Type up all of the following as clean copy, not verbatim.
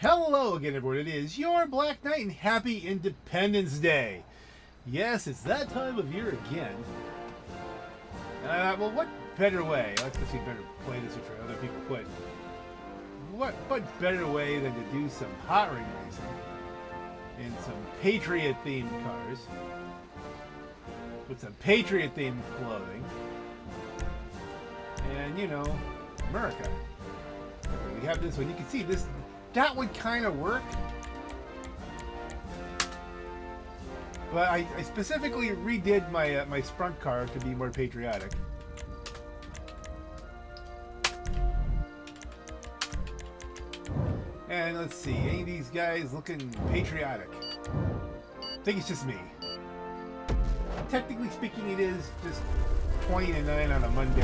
Hello again, everyone. It is your Black Knight and happy Independence Day. Yes, it's that time of year again. Well, what better way? Let's see, better play this for other people quit. What better way than to do some Hotring racing in some Patriot themed cars with some Patriot themed clothing and, you know, Murica. We have this one. You can see this. That would kind of work. But I specifically redid my my sprint car to be more patriotic. And let's see, any of these guys looking patriotic? I think it's just me. Technically speaking, it is just 20 to 9 on a Monday.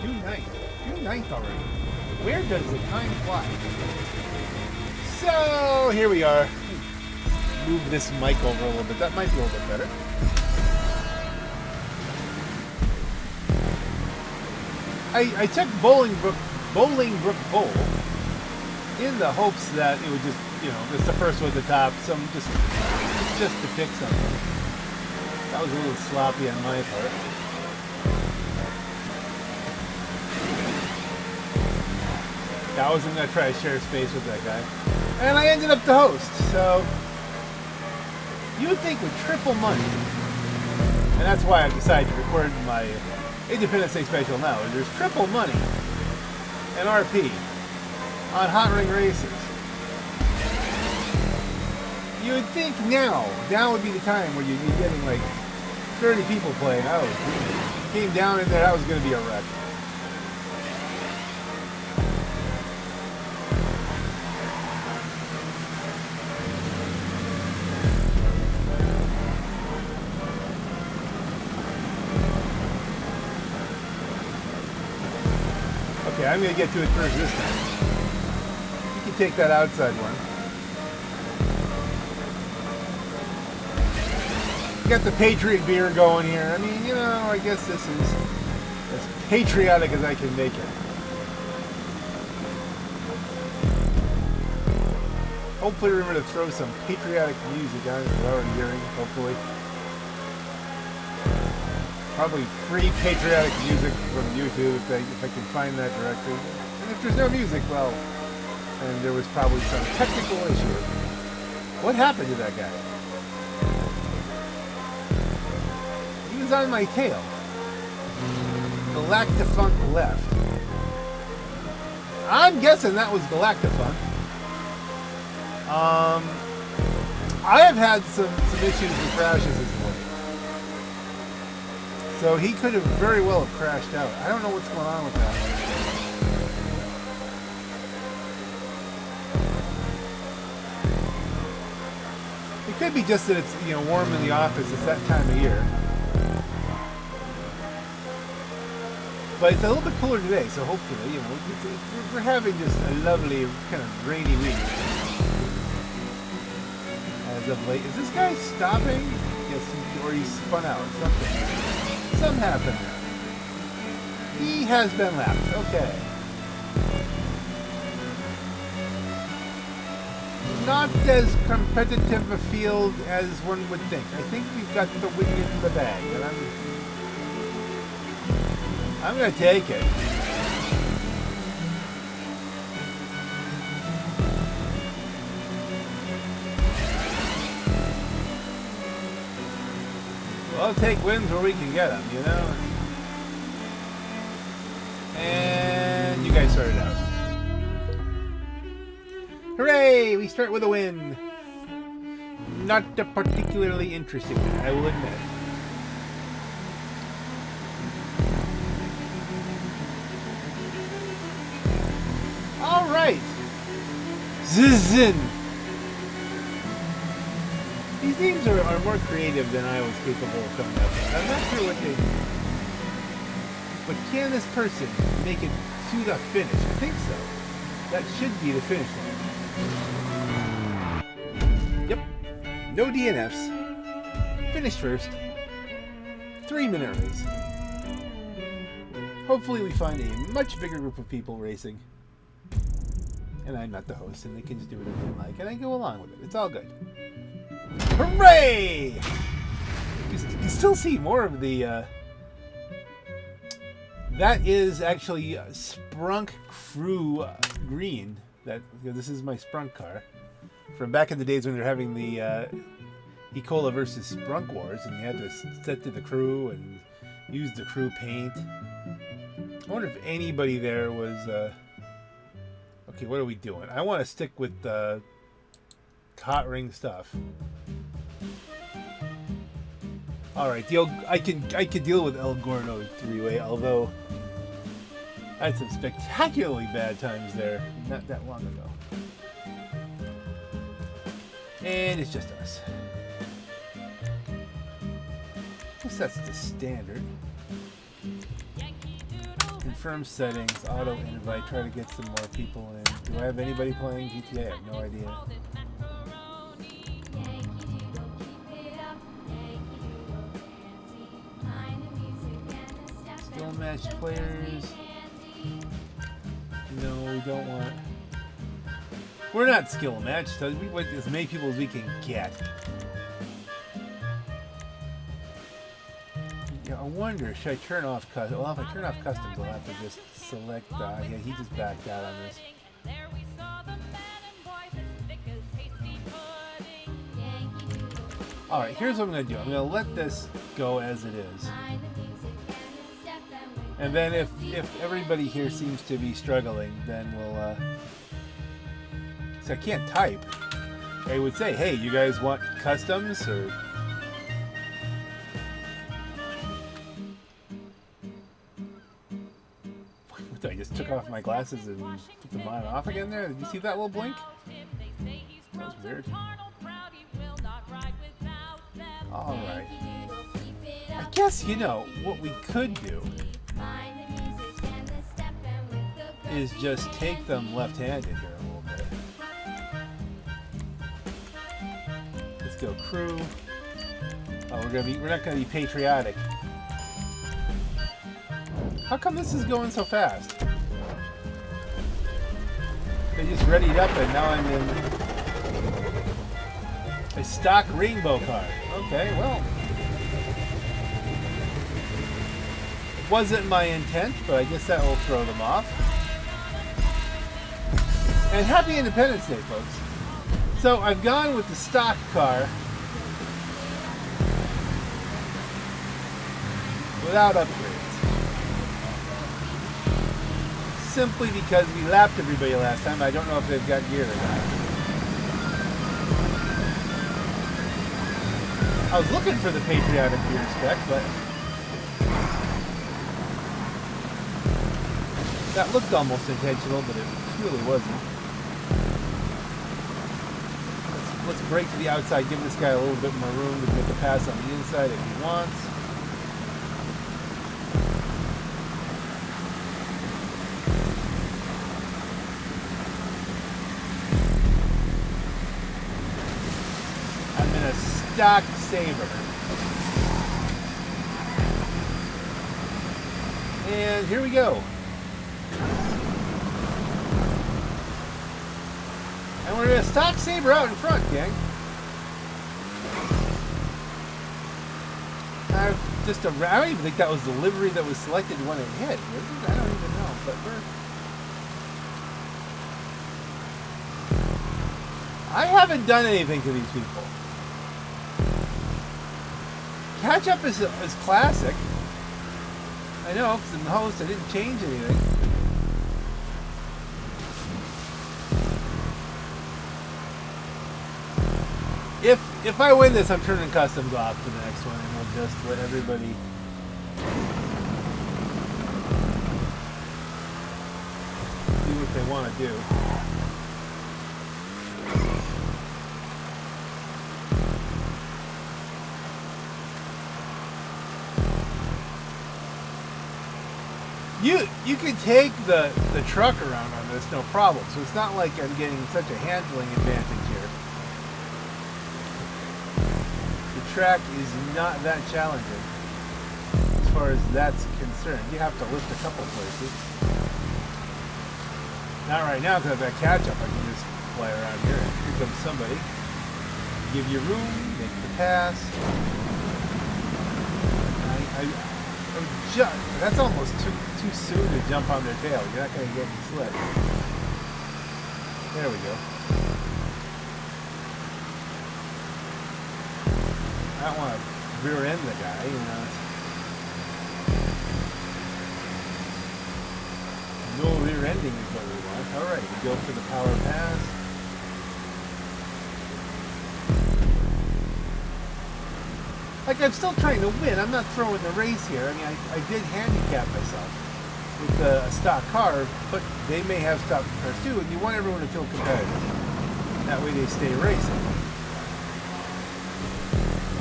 June 9th already. Where does the time fly? So here we are. Move this mic over a little bit. That might be a little bit better. I checked Bolingbrook Bowl in the hopes that it would just, you know, just the first one at the top, some just to pick something. That was a little sloppy on my part. I wasn't going to try to share space with that guy. And I ended up the host, so you would think with triple money, and that's why I've decided to record my Independence Day special now. There's triple money and RP on Hotring Races. You would think now would be the time where you'd be getting like 30 people playing. Came down in there, that was going to be a wreck. Okay, I'm going to get to it first this time. You can take that outside one. Got the Patriot Beer going here. I mean, you know, I guess this is as patriotic as I can make it. Hopefully remember to throw some patriotic music on it we're already hearing, hopefully. Probably free patriotic music from YouTube if I can find that directly. And if there's no music, well, then there was probably some technical issue. What happened to that guy? He was on my tail. Galactifunk left. I'm guessing that was Galactifunk. I have had some issues with crashes this morning. So he could have very well have crashed out. I don't know what's going on with that. It could be just that it's, you know, warm in the office. It's that time of year. But it's a little bit cooler today, so hopefully, you know, we're having just a lovely kind of rainy week. As of late, is this guy stopping? Yes, or he spun out. Something happened there. He has been lapped. Okay. Not as competitive a field as one would think. I think we've got the win in the bag, and I'm going to take it. We'll take wins where we can get them, you know? And you guys started out. Hooray! We start with a win. Not a particularly interesting one, I will admit. Alright! Zizin! These names are more creative than I was capable of coming up with. I'm not sure what they do. But can this person make it to the finish? I think so. That should be the finish line. Yep. No DNFs. Finished first. 3-minute race. hopefully we find a much bigger group of people racing. And I'm not the host, and they can just do whatever they like, and I go along with it. It's all good. Hooray! You can still see more of the... that is actually Sprunk Crew Green. This is my Sprunk car. From back in the days when they were having the Ecola versus Sprunk Wars, and you had to set to the crew and use the crew paint. I wonder if anybody there was... okay, what are we doing? I want to stick with the hot ring stuff. Alright, I can deal with El Gordo three-way, although I had some spectacularly bad times there not that long ago. And it's just us. I guess that's the standard. Confirm settings, auto invite, try to get some more people in. Do I have anybody playing GTA? I have no idea. Skill match players. No, we don't want. We're not skill matched, so we want as many people as we can get. Yeah, I wonder, should I turn off customs? Well, if I turn off customs, I'll have to just select. Yeah, he just backed out on this. Alright, here's what I'm going to do. I'm going to let this go as it is. And then if everybody here seems to be struggling, then we'll... So I can't type. I would say, hey, you guys want customs? Or... I just took off my glasses and put them on and off again there. Did you see that little blink? That was weird. Alright. I guess, you know, what we could do is just take them left-handed here a little bit. Let's go crew. Oh, we're not gonna be patriotic. How come this is going so fast? They just readied up and now I'm in a stock rainbow car. Okay, well. It wasn't my intent, but I guess that will throw them off. And happy Independence Day, folks. So I've gone with the stock car without upgrades. Simply because we lapped everybody last time. I don't know if they've got gear or not. I was looking for the Patriotic Beer spec, but that looked almost intentional, but it really wasn't. Let's break to the outside, give this guy a little bit more room to make a pass on the inside if he wants. Stock Saber. And here we go. And we're going to stock Saber out in front, gang. I don't even think that was the livery that was selected when it hit. I don't even know, but I haven't done anything to these people. Catch up is classic. I know, because in the host I didn't change anything. If I win this, I'm turning customs off for the next one, and we'll just let everybody do what they want to do. You can take the truck around on this, no problem. So it's not like I'm getting such a handling advantage here. The track is not that challenging. far as that's concerned. You have to lift a couple places. Not right now because I've got catch up. I can just fly around here. Here comes somebody. Give you room, make the pass. That's almost too soon to jump on their tail. You're not going to get any slip. There we go. I don't want to rear end the guy, you know. No rear ending is what we want. Alright, we go for the power pass. Like, I'm still trying to win. I'm not throwing the race here. I mean, I did handicap myself with a stock car, but they may have stock cars too, and you want everyone to feel competitive. That way they stay racing.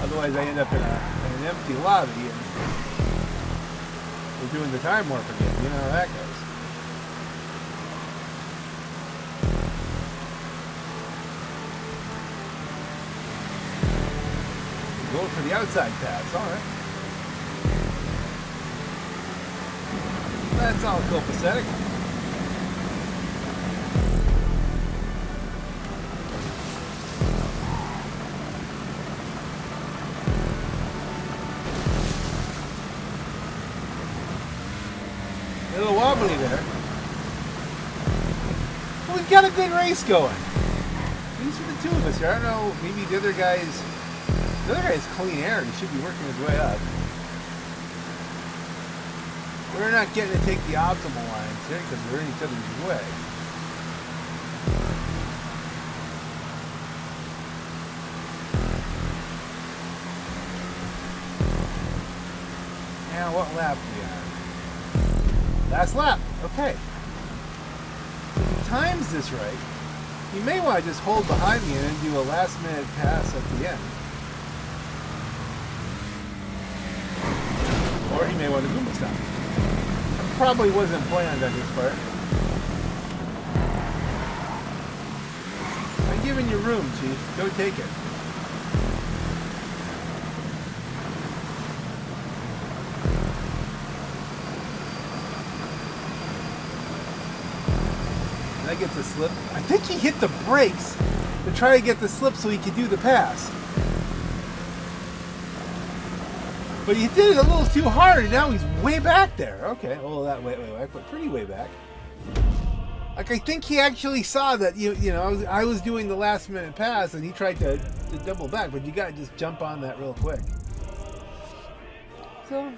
Otherwise, I end up in an empty lobby, and we're doing the time warp again. You know how that goes. Going for the outside pass, alright. That's all copacetic. A little wobbly there. Well, we've got a good race going. At least for the two of us here. I don't know, maybe the other guy's clean air. He should be working his way up. We're not getting to take the optimal lines here because we're in each other's way. Now, what lap are we on? Last lap. Okay. If he times this right, you may want to just hold behind me and then do a last-minute pass at the end. Or he may want to Goomba stop. Probably wasn't planned on his part. I'm giving you room, Chief. Go take it. That gets a slip. I think he hit the brakes to try to get the slip so he could do the pass. But he did it a little too hard, and now he's way back there. Okay, well, that wait, but pretty way back. Like, I think he actually saw that, you know, I was doing the last minute pass, and he tried to double back, but you gotta just jump on that real quick. So.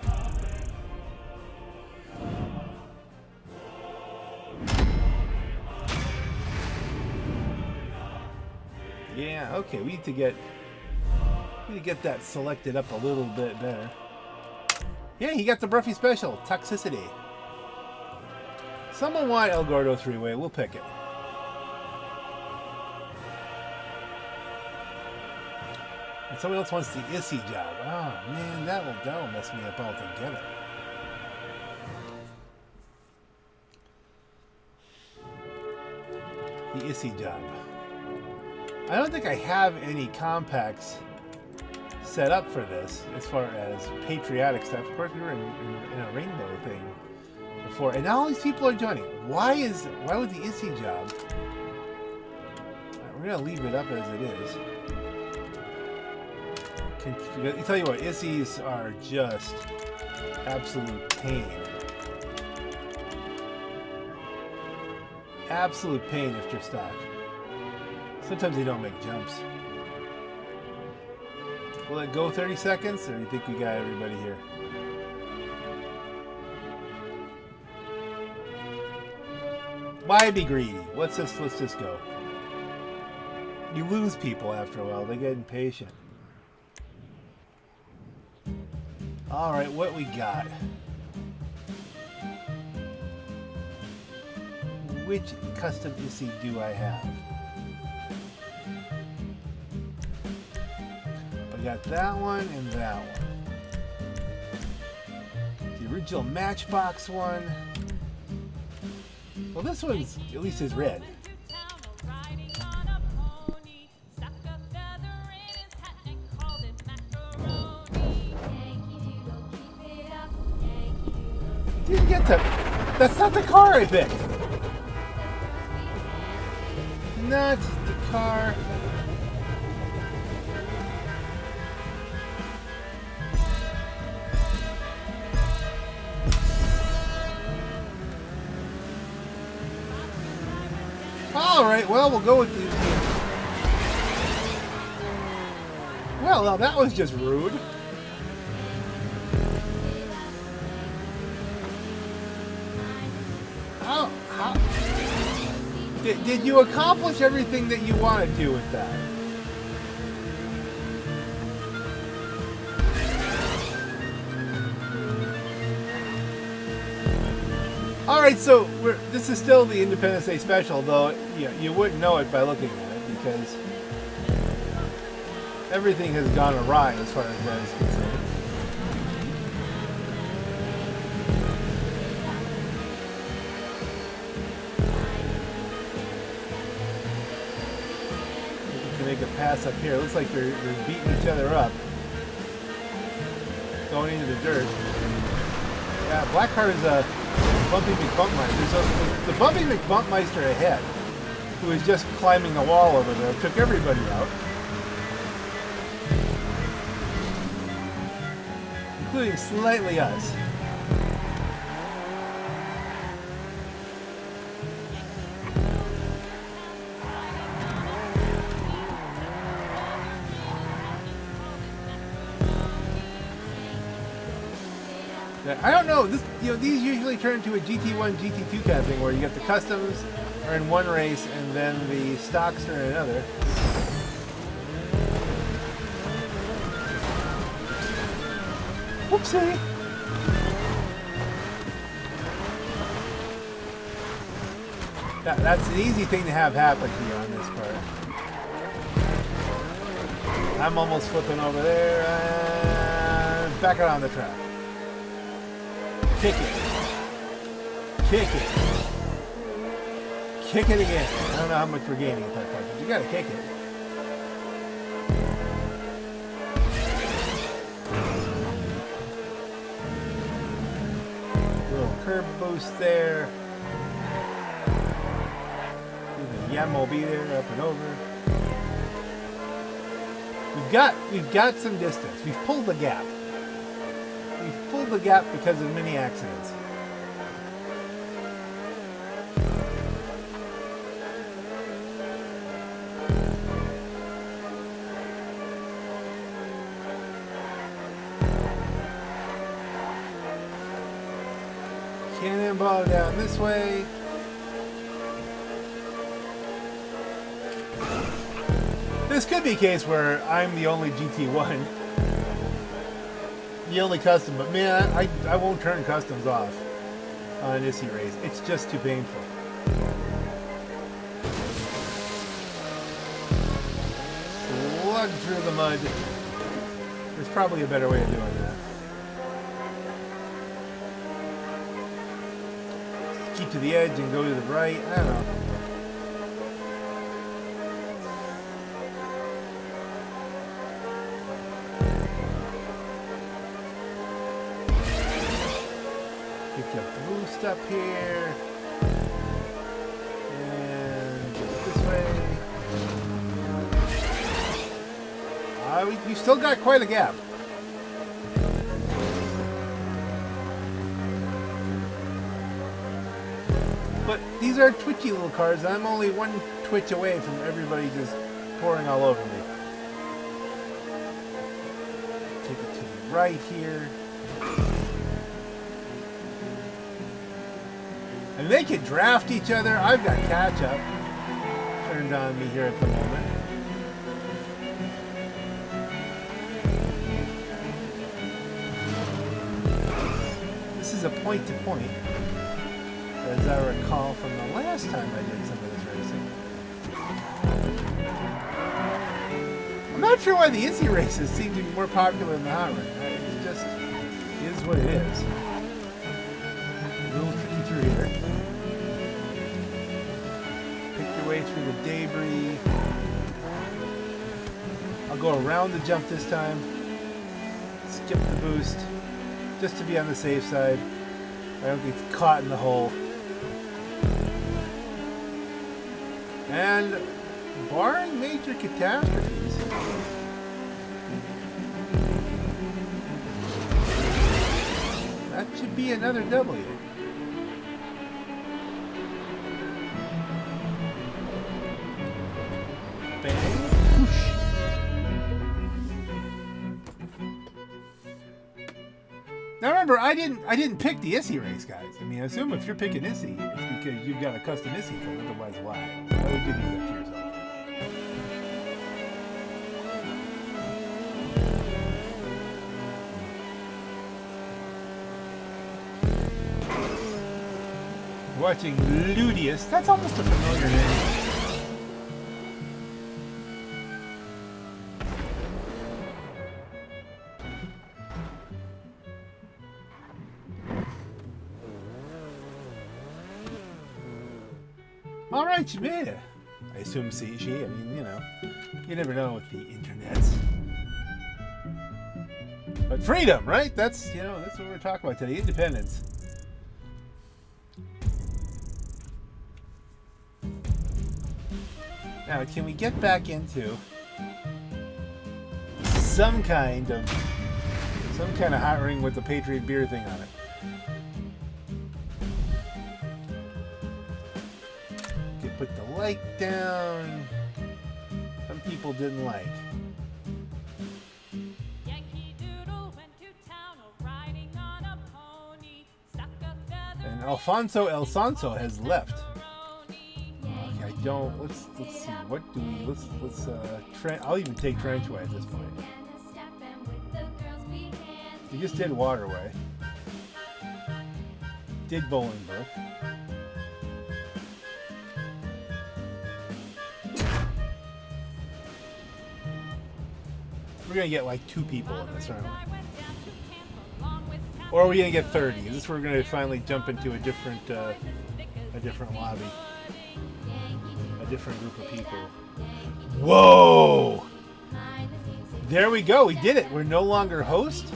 Yeah, okay, we need to get that selected up a little bit better. Yeah, he got the Bruffy special, Toxicity. Someone want El Gordo 3-way, we'll pick it. And someone else wants the Issi job. Oh man, that'll mess me up altogether. The Issi job. I don't think I have any compacts set up for this as far as patriotic stuff. Of course, we were in a rainbow thing before, and now all these people are joining. Why was the Issi job? We're gonna leave it up as it is. I tell you what, Issis are just absolute pain. Absolute pain if you're stock. Sometimes they don't make jumps. Will it go 30 seconds, or do you think we got everybody here? Why be greedy? Let's just go. You lose people after a while. They get impatient. All right, what we got? Which custom Issi do I have? I got that one and that one. The original Matchbox one. Well, this one's at least is red. That's not the car I picked. Not the car. All right, well, we'll go with the... Well, now that was just rude. How did you accomplish everything that you wanted to with that? All right, so this is still the Independence Day special, though you wouldn't know it by looking at it because everything has gone awry as far as that is concerned. You can make a pass up here. It looks like they're beating each other up, going into the dirt. Yeah, black car is a Bumpy McBumpmeister. So the Bumpy McBumpmeister ahead, who is just climbing the wall over there, took everybody out, including slightly us. I don't know. These usually turn into a GT1, GT2 kind of thing, where you get the customs are in one race and then the stocks are in another. Whoopsie! That's an easy thing to have happen to you on this part. I'm almost flipping over there and back around the track. Kick it. Kick it. Kick it again. I don't know how much we're gaining at that point, but you gotta kick it. Little curb boost there. The Yam will be there, up and over. We've got some distance. We've pulled the gap. We've pulled the gap because of many accidents. Cannonball down this way. This could be a case where I'm the only GT1. The only custom, but man, I won't turn customs off on Issi race. It's just too painful. Slug through the mud. There's probably a better way of doing that. Keep to the edge and go to the right. I don't know. Boost up here and this way. You still got quite a gap. But these are twitchy little cars, and I'm only one twitch away from everybody just pouring all over me. Take it to the right here. And they can draft each other. I've got catch-up turned on me here at the moment. This is a point-to-point, as I recall from the last time I did some of this racing. I'm not sure why the Issi races seem to be more popular than the Hotring. It just is what it is. A little tricky through here. Way through the debris. I'll go around the jump this time. Skip the boost, just to be on the safe side. I don't get caught in the hole. And barring major catastrophes, that should be another W. Bang. Whoosh. Now remember, I didn't pick the Issi race, guys. I mean, I assume if you're picking Issi, it's because you've got a custom Issi code. Otherwise, why? Why would you do that to yourself? Watching Ludius. That's almost a familiar name. All right, you made it. I assume she. I mean, you know, you never know with the internets. But freedom, right? That's, you know, that's what we're talking about today. Independence. Now, can we get back into some kind of hot ring with the Patriot Beer thing on it? Okay, put the light down. Some people didn't like. And Alfonso El Sanso has left. Let's see, what do we, I'll even take Trenchway at this point. We just did Waterway. Did Bolingbrook. We're gonna get like 2 people in this, aren't we? Or are we gonna get 30? Is this where we're gonna finally jump into a different lobby? Different group of people. Whoa! There we go. We did it. We're no longer host.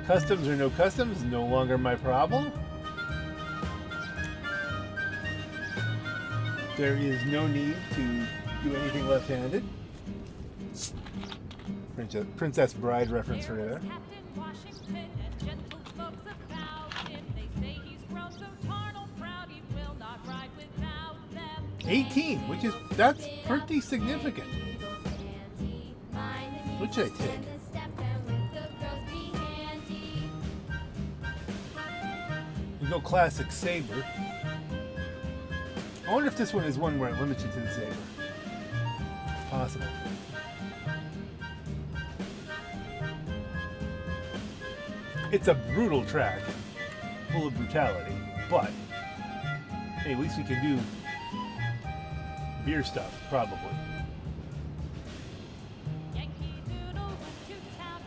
Customs or no customs, no longer my problem. There is no need to do anything left-handed. Princess Bride reference for there. 18, that's pretty significant. What should I take? We go classic Saber. I wonder if this one is one where it limits you to the Saber. Possible. It's a brutal track, full of brutality, but hey, at least we can do beer stuff, probably.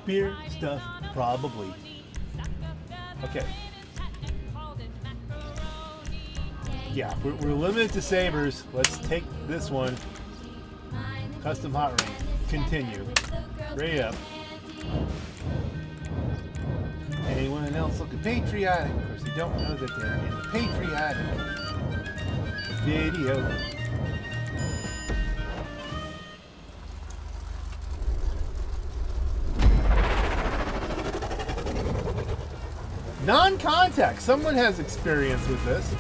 Beer stuff, probably. Okay. Yeah, we're limited to Sabres. Let's take this one. Custom hot ring. Continue. Right up. Anyone else looking patriotic? Of course, they don't know that they're in the patriotic video. Non-contact. Someone has experience with this.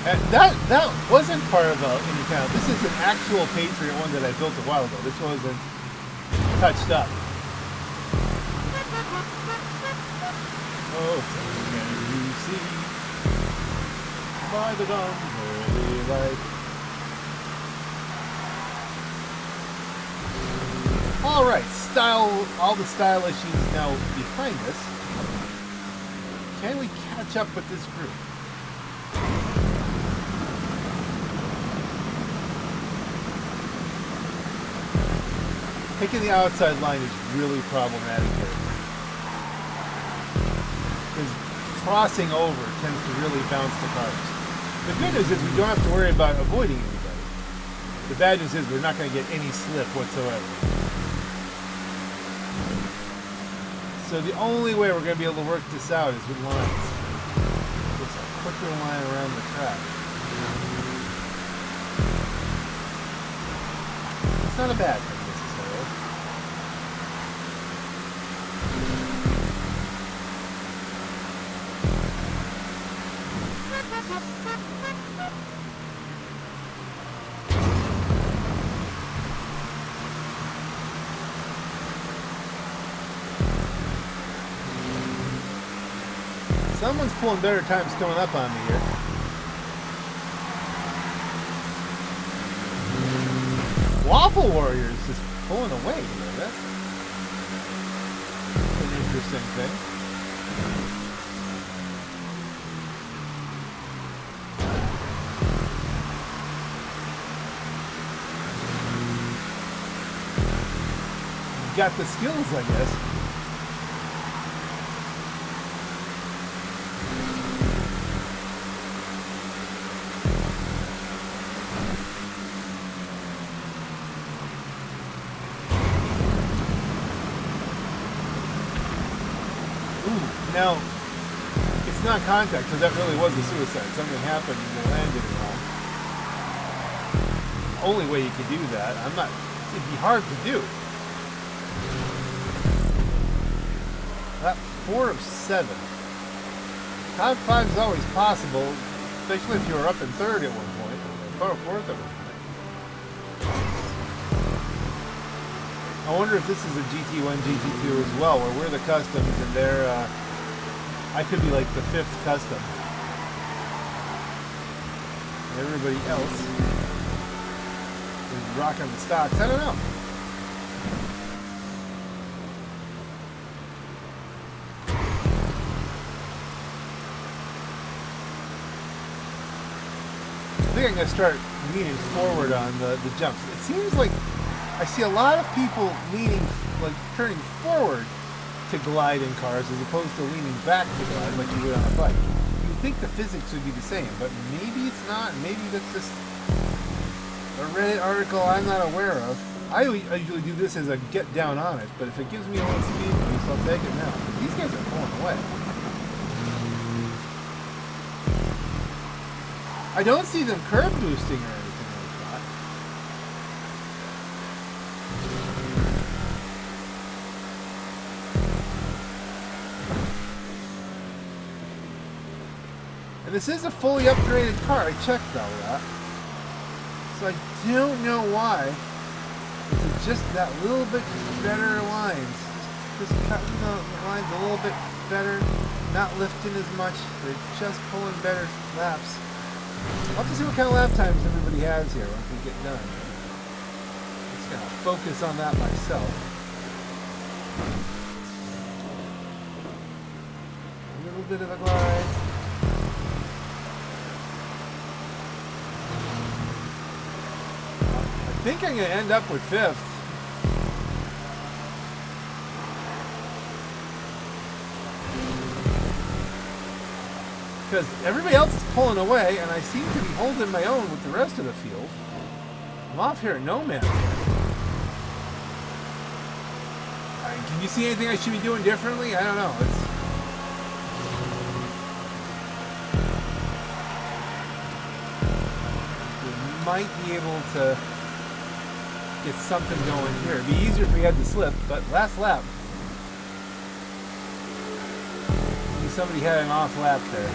And that wasn't part of any kind of. This is an actual Patriot one that I built a while ago. This wasn't touched up. Oh, can you see by the dawn's early light? All right, all the style issues now behind us. Can we catch up with this group? Picking the outside line is really problematic here. crossing over tends to really bounce the cars. The good news is we don't have to worry about avoiding anybody. The bad news is we're not going to get any slip whatsoever. So the only way we're going to be able to work this out is with lines. Just a quicker line around the track. It's not a bad thing necessarily. Someone's pulling better times coming up on me here. Waffle Warriors is pulling away here. That's an interesting thing. Got the skills, I guess. Now, it's not contact, because that really was a suicide. Something happened and they landed it wrong. The only way you could do that, it'd be hard to do. That 4 of 7. Top 5 is always possible, especially if you were up in 3rd at one point, or 4th at one point. I wonder if this is a GT1, GT2 as well, where we're the customs and they're, I could be like the 5th custom. And everybody else is rocking the stocks. I don't know. I think I'm going to start leaning forward on the jumps. It seems like I see a lot of people leaning, like turning forward to glide in cars as opposed to leaning back to glide like you would on a bike. You would think the physics would be the same, but maybe it's not. Maybe that's just a Reddit article I'm not aware of. I usually do this as a get down on it, but if it gives me a little speed boost, I'll take it now. These guys are pulling away. I don't see them curb boosting or anything like that. And this is a fully upgraded car. I checked all that. So I don't know why. It's just that little bit better lines. Just cutting the lines a little bit better. Not lifting as much. They're just pulling better laps. I'll have to see what kind of lap times everybody has here once we get done. I'm just going to focus on that myself. A little bit of a glide. I think I'm going to end up with 5th. Because everybody else is pulling away, and I seem to be holding my own with the rest of the field. I'm off here at no man's land. Can you see anything I should be doing differently? I don't know. We might be able to get something going here. It'd be easier if we had the slip, but last lap. Somebody had an off lap there.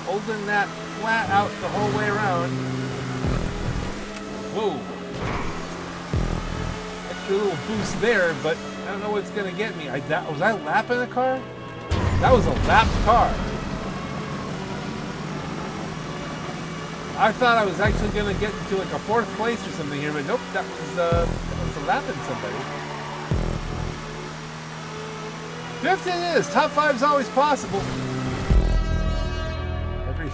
Holding that flat out the whole way around. Whoa. Extra little boost there, but I don't know what's going to get me. Was I lapping the car? That was a lapped car. I thought I was actually going to get into like a 4th place or something here, but nope, that was a lapping somebody. 5th it is. Top 5 is always possible.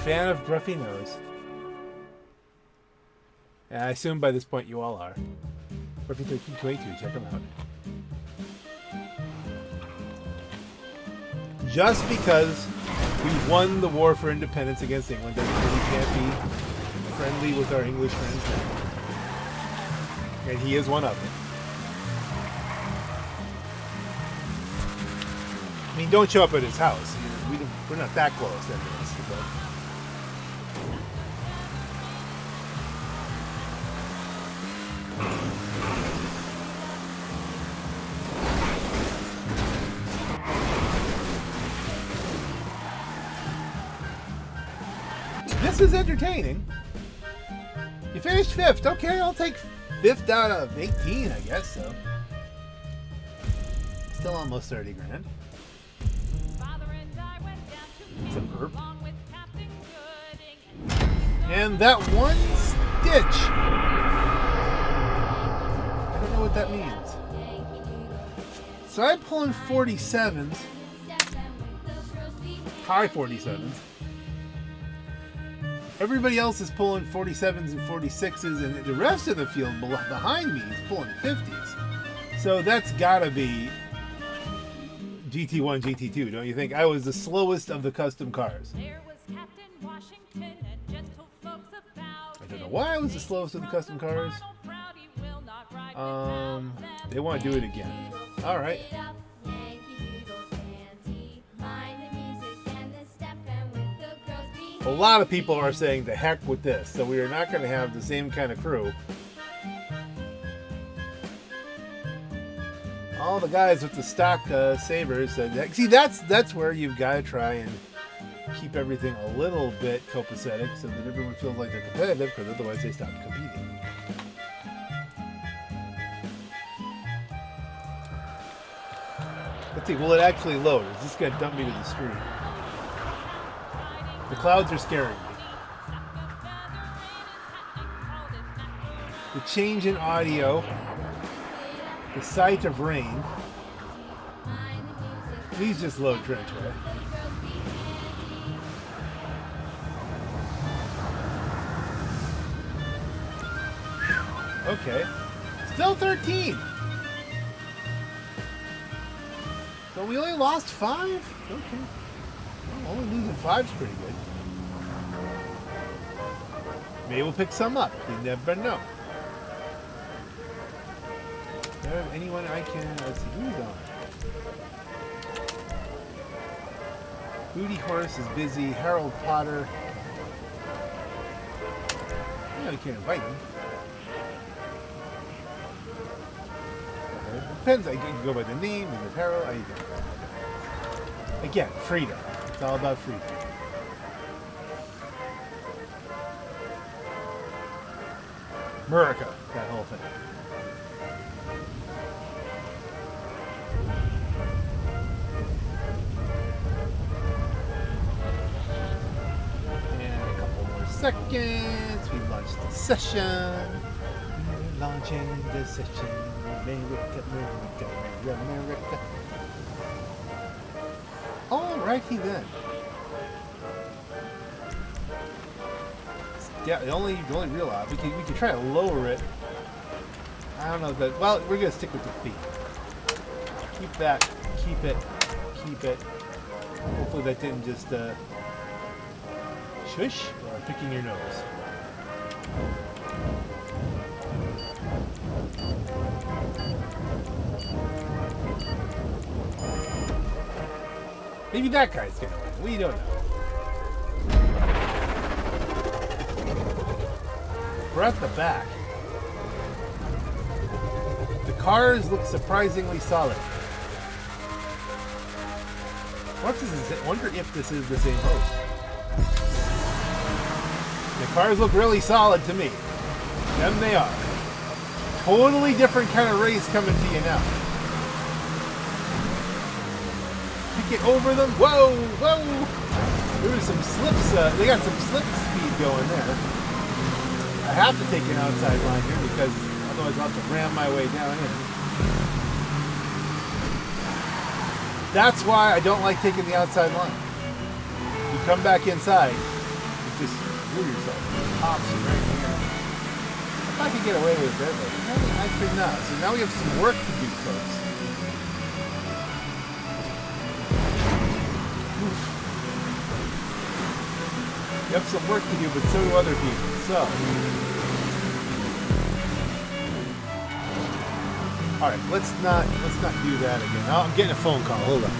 fan of Bruffy Nose. And I assume by this point you all are. Bruffy 1322, check them out. Just because we won the war for independence against England doesn't mean we can't be friendly with our English friends now. And he is one of them. I mean, don't show up at his house. We're not that close, anyways. But. This is entertaining. You finished 5th. Okay, I'll take 5th out of 18, I guess so. Still almost 30 grand. It's an herb. And that one stitch. I don't know what that means. So I'm pulling 47s. High 47s. Everybody else is pulling 47s and 46s, and the rest of the field behind me is pulling 50s. So that's gotta be GT1, GT2, don't you think? I was the slowest of the custom cars. I don't know why I was the slowest of the custom cars. They want to do it again. All right. A lot of people are saying the heck with this, so we are not going to have the same kind of crew. All the guys with the stock Sabres said, see, that's where you've got to try and keep everything a little bit copacetic so that everyone feels like they're competitive, because otherwise they stop competing. Let's see, will it actually load? Is this going to dump me to the street? The clouds are scaring me. The change in audio. The sight of rain. Please just load Trenchway. Okay. Still 13. So we only lost 5? Okay. Well, only losing 5's pretty good. Maybe we'll pick some up. You never know. Do I have anyone I can... Let's see, who's on? Booty Horse is busy. Harold Potter. Yeah, we can't invite him. It depends. I can go by the name and the Harold. I don't. Again, freedom. It's all about freedom. Murica, that whole thing. And a couple more seconds. We launch the session. We're launching the session. America, America, America. Alrighty then. Yeah, the only real option, we could try to lower it. I don't know if that, well, we're gonna stick with the feet. Keep that, keep it. Hopefully that didn't just shush or picking your nose. Maybe that guy's gonna win. We don't know. We're at the back. The cars look surprisingly solid. Wonder if this is the same host. The cars look really solid to me. Them they are. Totally different kind of race coming to you now. Pick it over them. Whoa, whoa. There's some slips. They got some slip speed going there. I have to take an outside line here because otherwise I'll have to ram my way down in. That's why I don't like taking the outside line. You come back inside, do yourself. Pops it right here. If I could get away with it, but maybe I could not. So now we have some work to do, folks. Oof. You have some work to do, but so do other people. So, all right, let's not do that again. Oh, I'm getting a phone call. Hold on.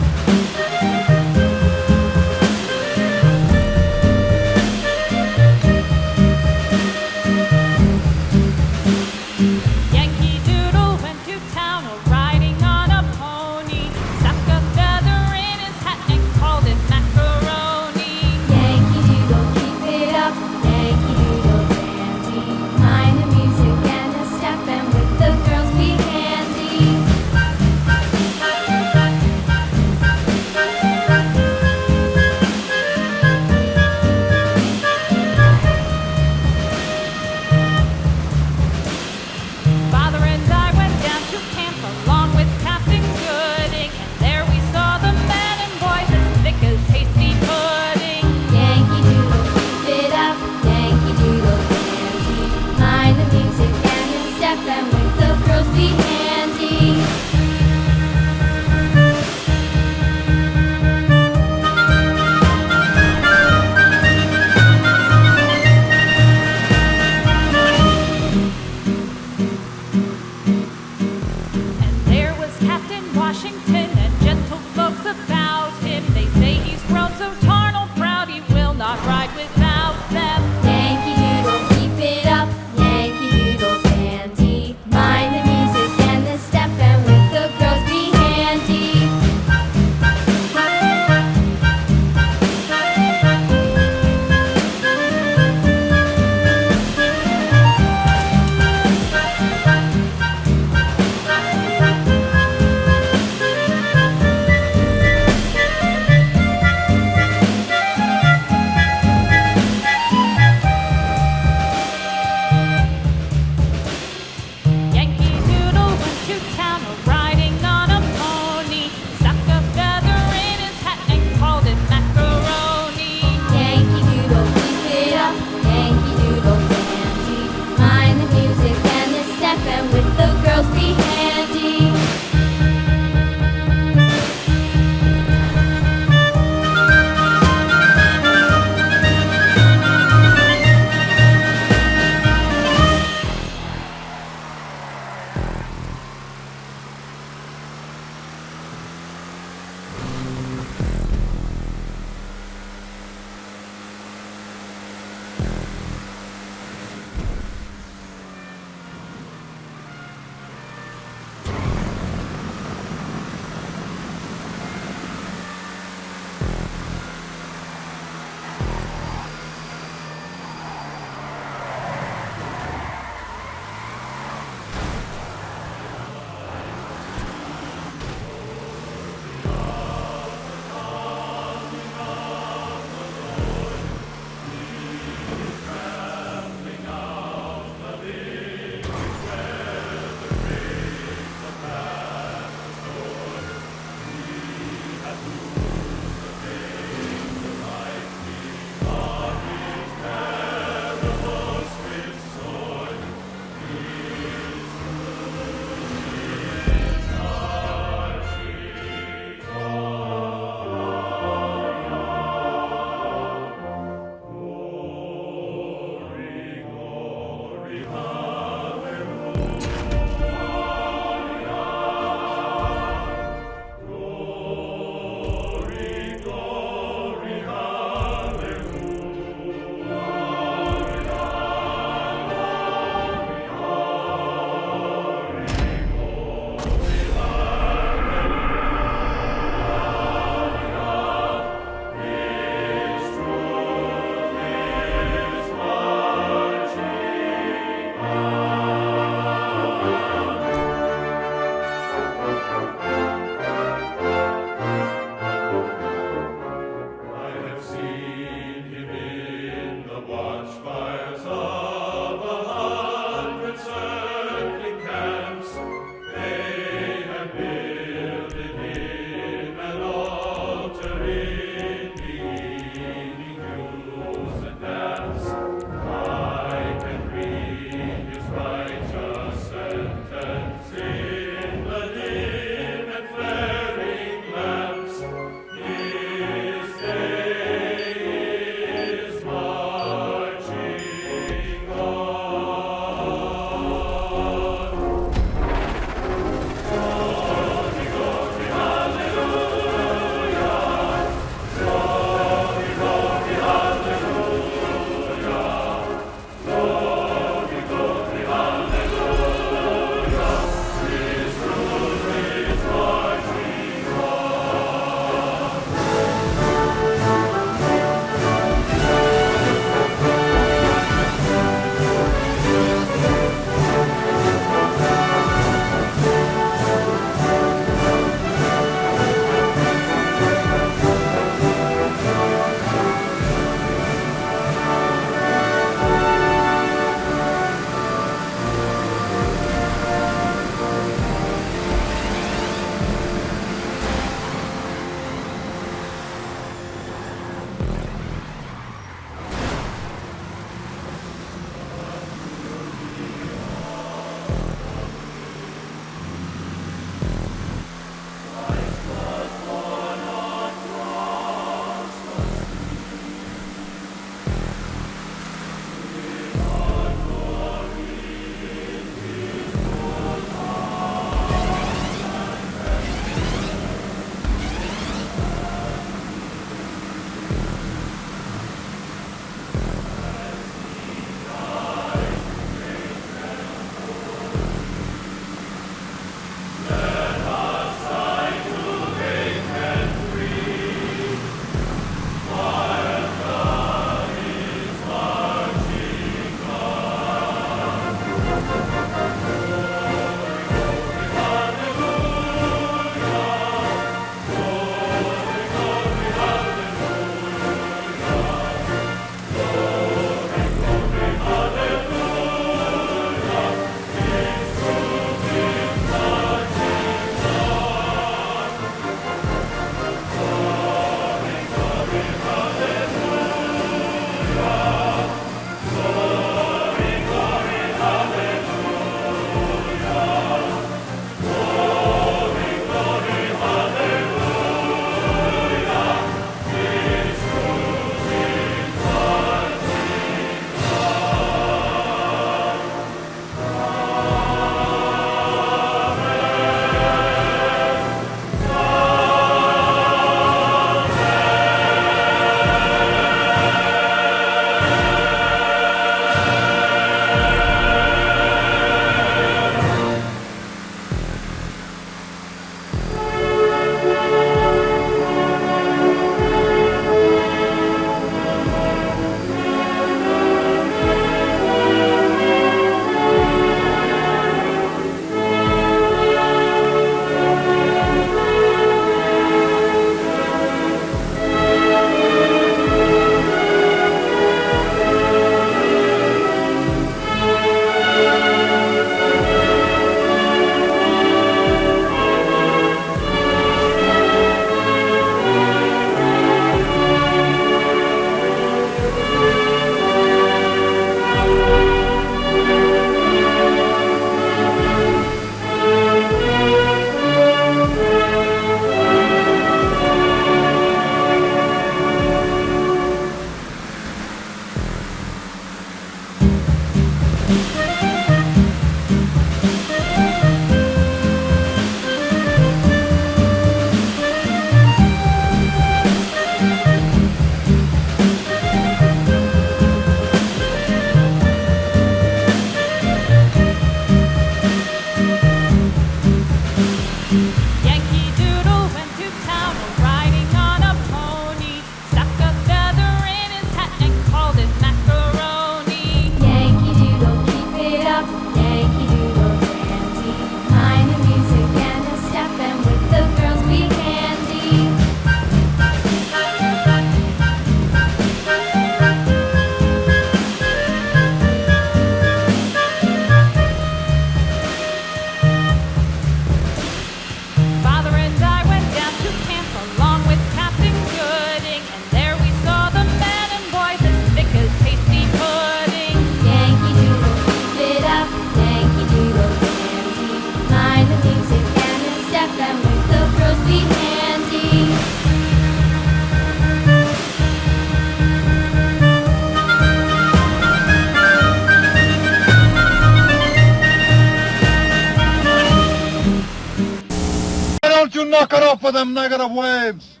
Knock it off with them negative waves.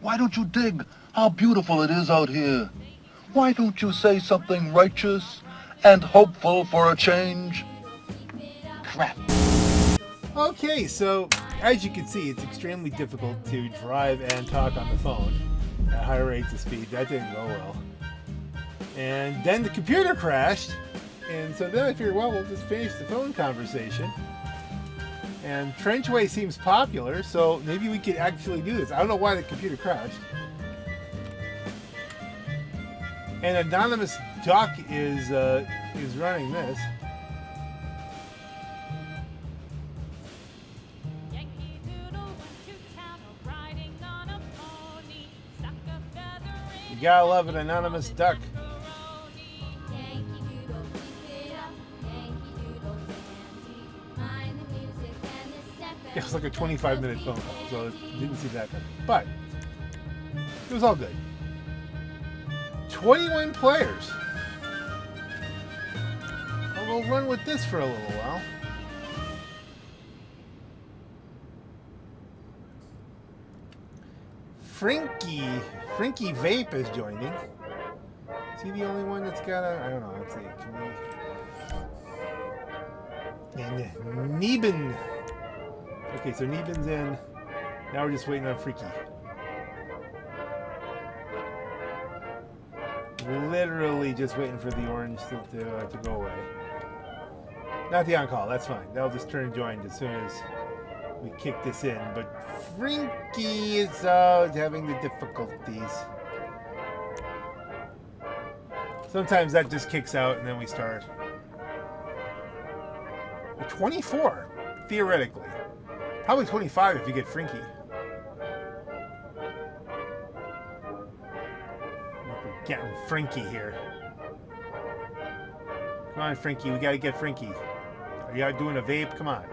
Why don't you dig how beautiful it is out here? Why don't you say something righteous and hopeful for a change? Crap. Okay, so as you can see, it's extremely difficult to drive and talk on the phone at higher rates of speed. That didn't go well. And then the computer crashed, and so then I figured, well, we'll just finish the phone conversation. And Trenchway seems popular, so maybe we could actually do this. I don't know why the computer crashed. And Anonymous Duck is running this. You gotta love an Anonymous Duck. It was like a 25-minute phone call, so it didn't see that coming. But it was all good. 21 players. Well, we'll run with this for a little while. Frankie Vape is joining. Is he the only one that's got a... I don't know. Let's see. And Neben. Okay, so Neben's in. Now we're just waiting on Freaky. Literally just waiting for the orange to go away. Not the on-call, that's fine. They'll just turn joined as soon as we kick this in. But Frankie is having the difficulties. Sometimes that just kicks out and then we start. 24, theoretically. Probably 25 if you get Frankie. We're getting Frankie here. Come on, Frankie. We gotta get Frankie. Are you doing a vape? Come on.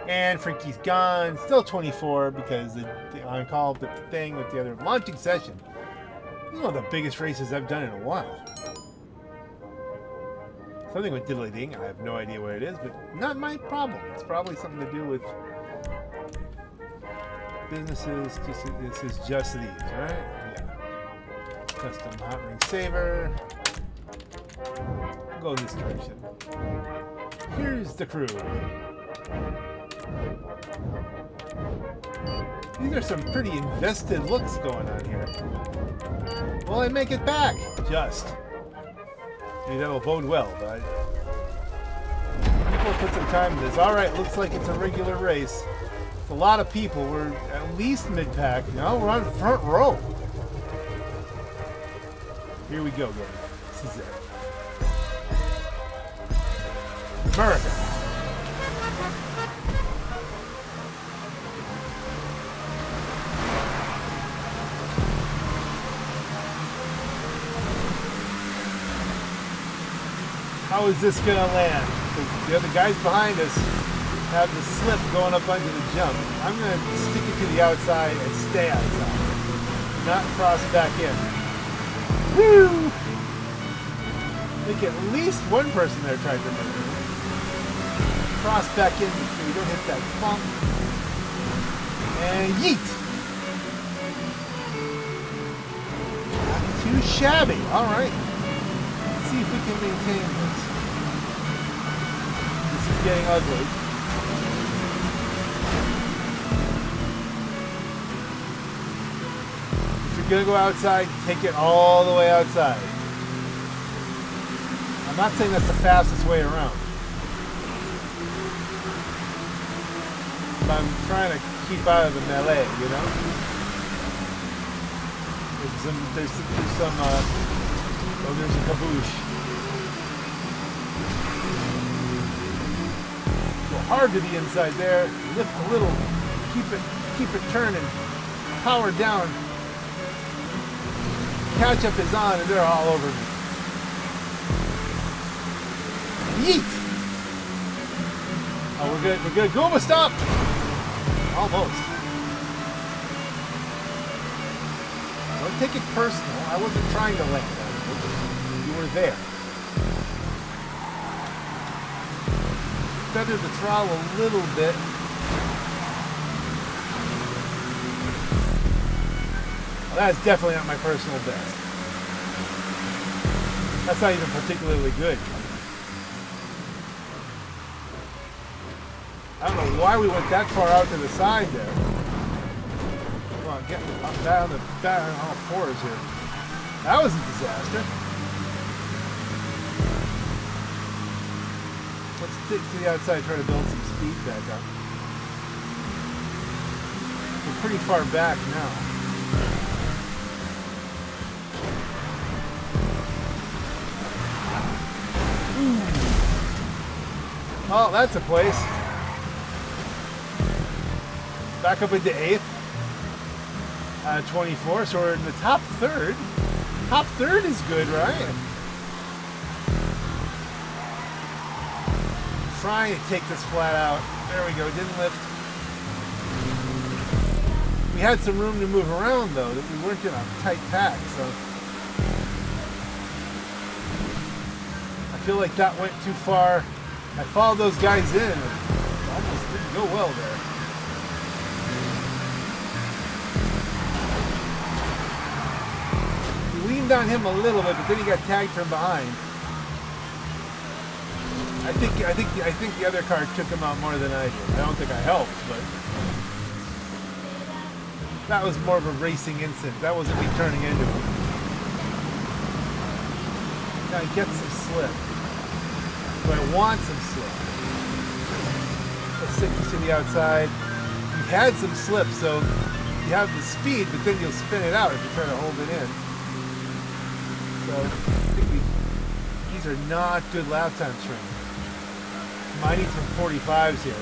And Frankie's gone. Still 24 because the on-call thing with the other launching session. This is one of the biggest races I've done in a while. Something with diddly ding. I have no idea what it is, but not my problem. It's probably something to do with businesses. This is just these, right? Yeah. Custom Hotring Saver. We'll go in this direction. Here's the crew. These are some pretty invested looks going on here. Will I make it back? Just. Maybe that'll bode well, but people put some time in this. Alright, looks like it's a regular race. It's a lot of people. We're at least mid-pack. No, we're on front row. Here we go, gang. This is it. Murica. How is this going to land? The other guys behind us have the slip going up under the jump. I'm going to stick it to the outside and stay outside. Not cross back in. Woo! I think at least one person there tried to move. Cross back in so you don't hit that bump. And yeet! Not too shabby. Alright. Let's see if we can maintain this. This is getting ugly. If you're going to go outside, take it all the way outside. I'm not saying that's the fastest way around. But I'm trying to keep out of the melee, you know? There's some oh, there's a kaboosh. Go hard to the inside there. Lift a little. Keep it turning. Power down. Catch up is on, and they're all over me. Yeet! Oh, we're good. We're good. Goomba, stop! Almost. Don't take it personal. I wasn't trying to land on you. You were there. Feather the throttle a little bit. That's definitely not my personal best. That's not even particularly good. I don't know why we went that far out to the side there. Come on, get up, down on all fours here. That was a disaster. Let's stick to the outside, try to build some speed back up. We're pretty far back now. Ooh. Oh, that's a place. Back up into 8th. 24, so we're in the top third. Top third is good, right? Trying to take this flat out. There we go, didn't lift. We had some room to move around though, that we weren't in a tight pack, so. I feel like that went too far. I followed those guys in, and it almost didn't go well there. Leaned on him a little bit, but then he got tagged from behind. I think the other car took him out more than I did. I don't think I helped, but that was more of a racing incident. That wasn't me turning into him. Now he gets some slip. Do I want some slip? Let's stick this to the outside. He had some slip, so you have the speed, but then you'll spin it out if you try to hold it in. So I think these are not good lap time training. Might need some 45s here.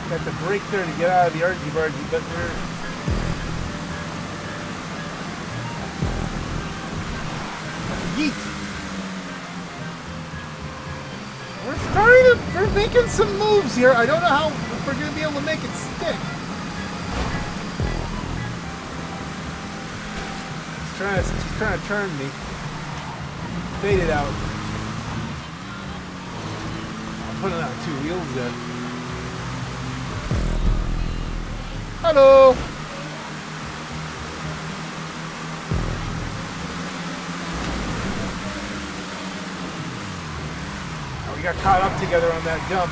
Got the brake there to get out of the argy-bargy, but they're yeet. We're making some moves here. I don't know how if we're going to be able to make it stick. She's trying to turn me. Fade it out. I'm putting out 2 wheels there. Hello. We got caught up together on that jump.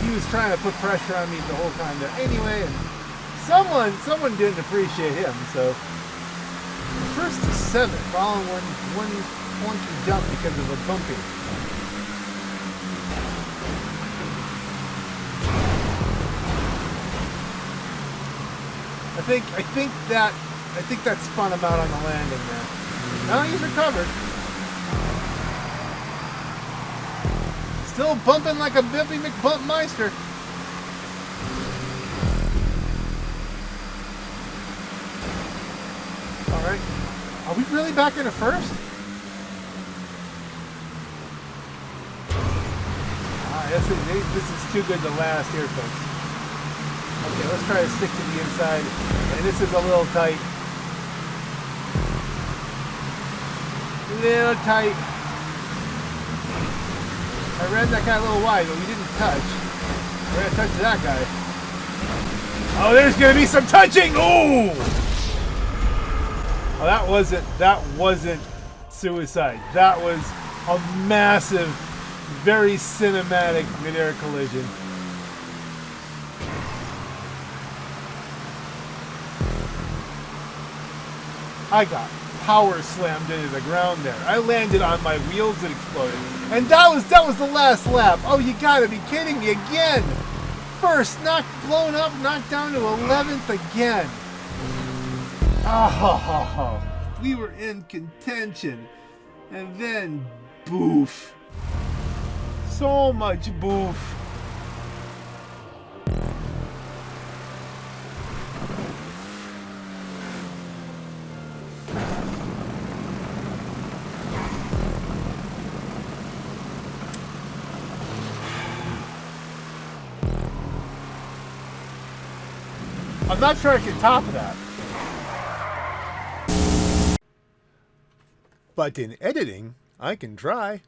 He was trying to put pressure on me the whole time there anyway, and someone didn't appreciate him, so first to 7th, following one clunky jump because of a bumpy. I think that spun him out on the landing there. Now he's recovered. Still bumping like a Bippy McBumpmeister. All right. Are we really back into first? This is too good to last here, folks. Okay, let's try to stick to the inside. And this is a little tight. Little tight. I ran that guy a little wide, but we didn't touch. We're gonna touch that guy. Oh, there's gonna be some touching! Oh! Oh, that wasn't suicide. That was a massive, very cinematic mid-air collision. I got power slammed into the ground there. I landed on my wheels that exploded. And that was the last lap. Oh, you gotta be kidding me again. First, blown up, knocked down to 11th again. Oh, we were in contention. And then, boof. So much boof. I'm not sure I can top that. But in editing, I can try.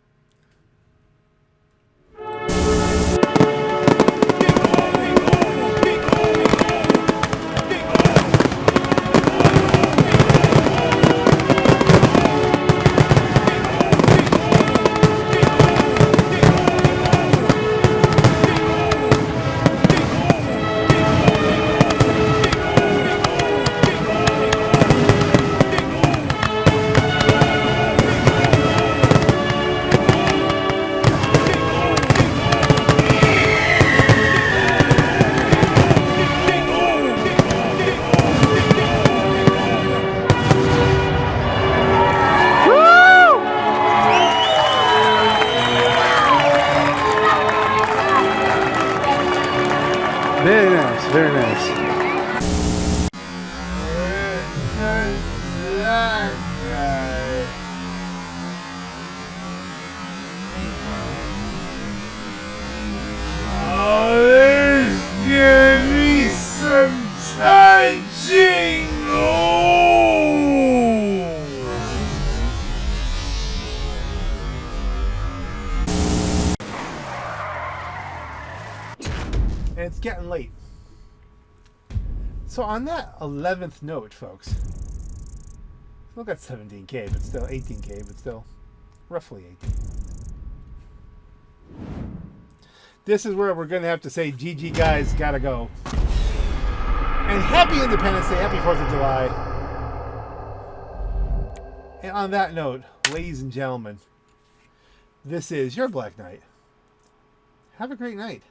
Very nice, very nice. Oh, there's gonna be some touching. And it's getting late. So on that 11th note, folks, still got 17K, but still 18K, but still roughly 18. This is where we're going to have to say, GG guys, gotta go. And happy Independence Day, happy 4th of July. And on that note, ladies and gentlemen, this is your Black Knight. Have a great night.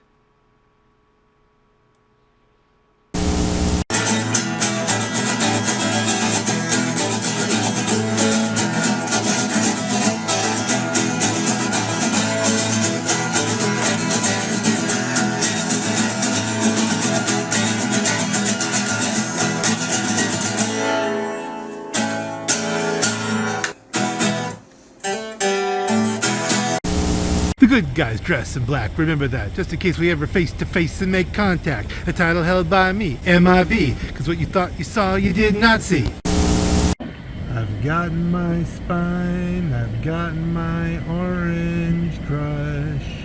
The good guys dress in black, remember that, just in case we ever face to face and make contact. A title held by me, MIV, because what you thought you saw, you did not see. I've gotten my spine, I've gotten my orange crush.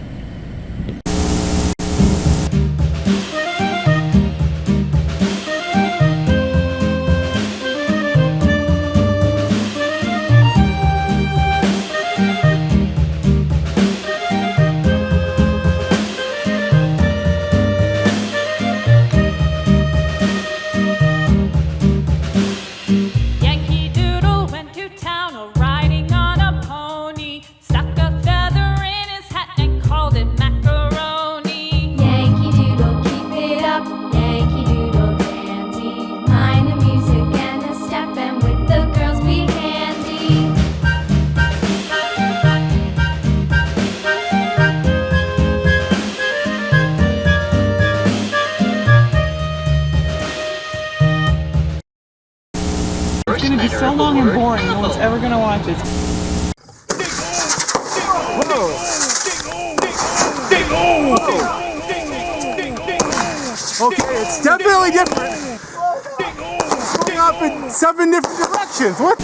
It's gonna be so long and boring, no one's ever gonna watch it. Okay, it's definitely different. It's going off in 7 different directions. What?